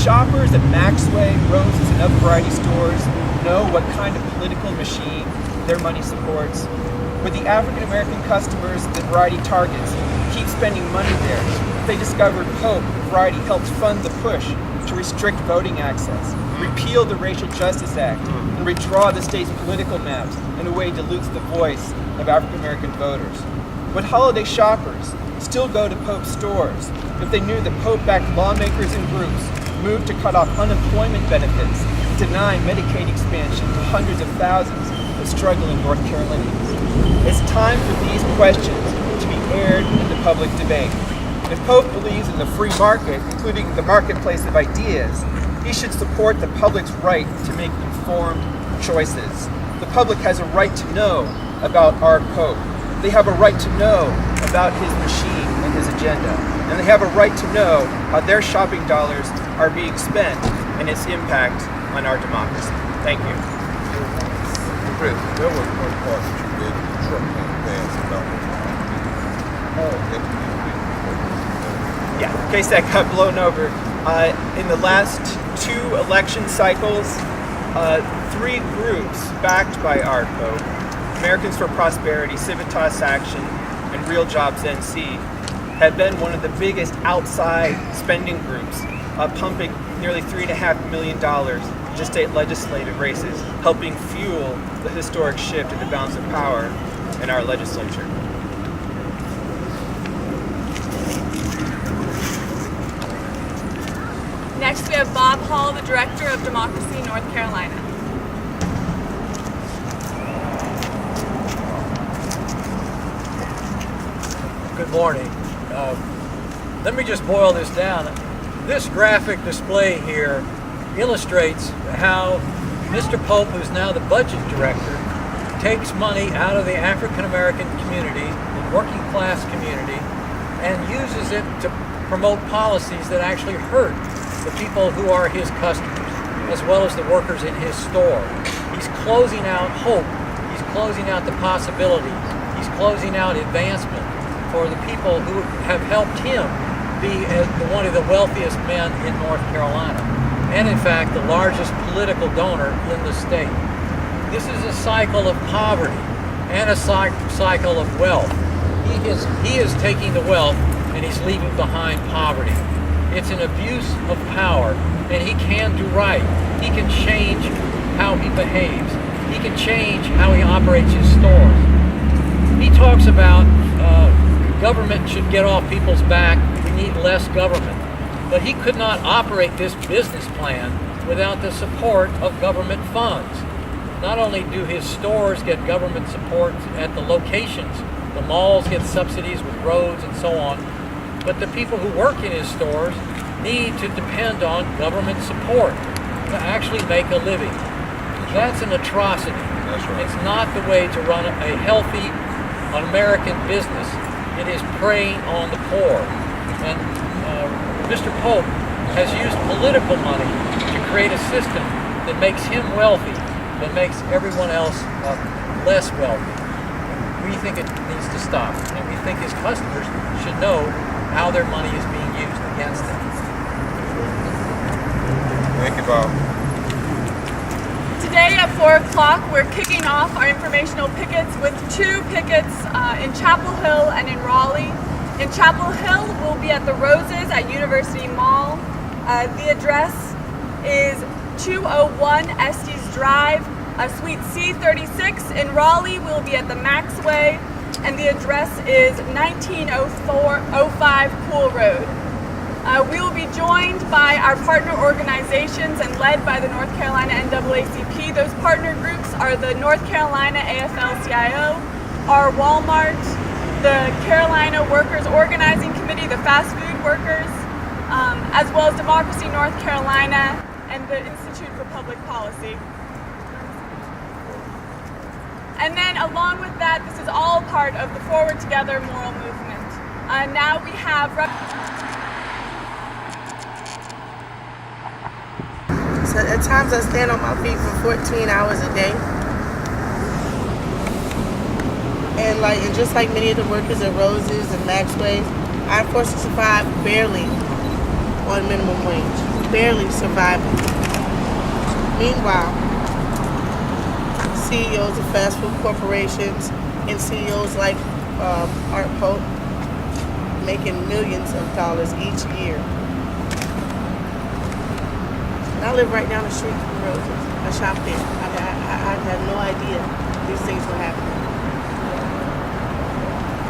shoppers at Maxway, Roses, and other variety stores know what kind of political machine their money supports? Would the African American customers that Variety targets keep spending money there if they discovered Pope Variety helped fund the push to restrict voting access, repeal the Racial Justice Act, and redraw the state's political maps in a way that dilutes the voice of African American voters? Would holiday shoppers still go to Pope stores if they knew that Pope-backed lawmakers and groups moved to cut off unemployment benefits and deny Medicaid expansion to hundreds of thousands of struggling North Carolinians? It's time for these questions to be aired in the public debate. If Pope believes in the free market, including the marketplace of ideas, he should support the public's right to make informed choices. The public has a right to know about our Pope. They have a right to know about his machine and his agenda. And they have a right to know how their shopping dollars are being spent and its impact on our democracy. Thank you. Chris, there was one part that you did in the truck campaign about yeah, in case that got blown over. In the last 2 election cycles, 3 groups backed by our Pope, Americans for Prosperity, Civitas Action, and Real Jobs NC, had been one of the biggest outside spending groups, pumping nearly $3.5 million to state legislative races, helping fuel the historic shift in the balance of power in our legislature. Next, we have Bob Hall, the Director of Democracy, North Carolina. Good morning. Let me just boil this down. This graphic display here illustrates how Mr. Pope, who's now the budget director, takes money out of the African American community, the working class community, and uses it to promote policies that actually hurt the people who are his customers, as well as the workers in his store. He's closing out hope. He's closing out the possibilities. He's closing out advancement for the people who have helped him be one of the wealthiest men in North Carolina, and in fact the largest political donor in the state. This is a cycle of poverty and a cycle of wealth. He is taking the wealth and he's leaving behind poverty. It's an abuse of power, and he can do right. He can change how he behaves. He can change how he operates his stores. He talks about government should get off people's back. We need less government. But he could not operate this business plan without the support of government funds. Not only do his stores get government support at the locations, the malls get subsidies with roads and so on, but the people who work in his stores need to depend on government support to actually make a living. That's an atrocity. That's right. It's not the way to run a healthy American business. It is preying on the poor. And Mr. Pope has used political money to create a system that makes him wealthy, that makes everyone else less wealthy. We think it needs to stop, and we think his customers should know how their money is being used against them. Thank you, Bob. Today at 4 o'clock, we're kicking off our informational pickets with 2 pickets in Chapel Hill and in Raleigh. In Chapel Hill, we'll be at the Roses at University Mall. The address is 201 Estes Drive, Suite C36. In Raleigh, we'll be at the Maxway, and the address is 1905 Pool Road. We will be joined by our partner organizations and led by the North Carolina NAACP. Those partner groups are the North Carolina AFL-CIO, our Walmart, the Carolina Workers Organizing Committee, the fast food workers, as well as Democracy North Carolina and the Institute for Public Policy. And then along with that, this is all part of the Forward Together moral movement. Now we have... So at times I stand on my feet for 14 hours a day. And just like many of the workers at Roses and Maxway, I'm forced to survive barely on minimum wage, barely surviving. Meanwhile, CEOs of fast food corporations and CEOs like Art Pope making millions of dollars each year. And I live right down the street from Roses. I shop there. I had no idea these things were happening.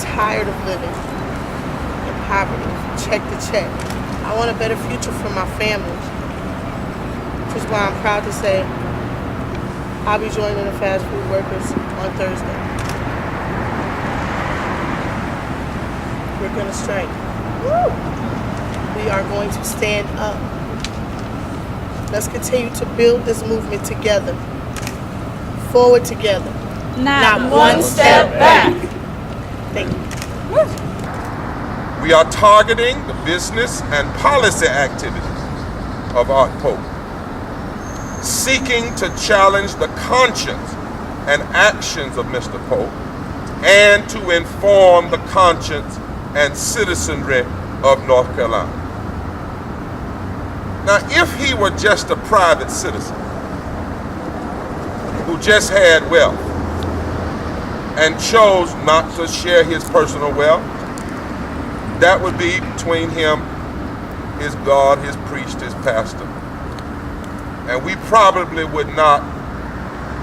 Tired of living in poverty, check to check. I want a better future for my family. Which is why I'm proud to say I'll be joining the fast food workers on Thursday. We're gonna strike. Woo! We are going to stand up. Let's continue to build this movement together. Forward together. Not one step back. Thank you. We are targeting the business and policy activities of Art Pope, seeking to challenge the conscience and actions of Mr. Pope and to inform the conscience and citizenry of North Carolina. Now, if he were just a private citizen who just had wealth and chose not to share his personal wealth, that would be between him, his God, his priest, his pastor. And we probably would not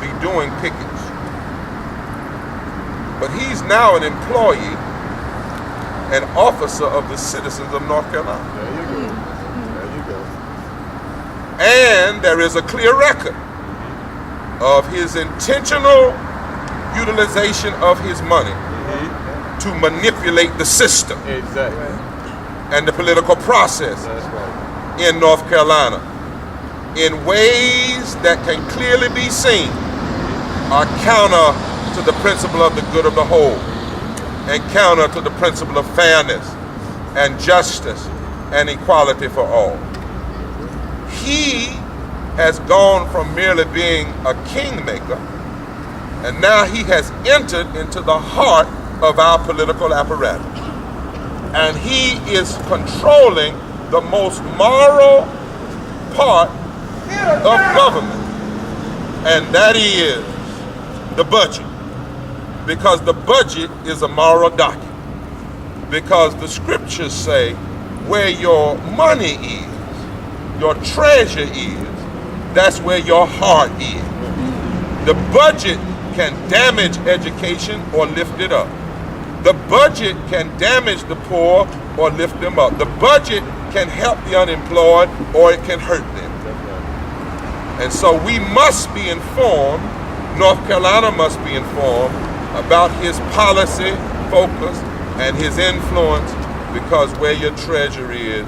be doing pickets. But he's now an employee, an officer of the citizens of North Carolina. There you go. There you go. And there is a clear record of his intentional utilization of his money to manipulate the system Exactly. and the political process That's right. in North Carolina in ways that can clearly be seen are counter to the principle of the good of the whole and counter to the principle of fairness and justice and equality for all. He has gone from merely being a kingmaker, and now he has entered into the heart of our political apparatus. And he is controlling the most moral part of government, and that is the budget. Because the budget is a moral document. Because the scriptures say where your money is, your treasure is, that's where your heart is. The budget can damage education or lift it up. The budget can damage the poor or lift them up. The budget can help the unemployed or it can hurt them. And so we must be informed, North Carolina must be informed about his policy focus and his influence, because where your treasure is,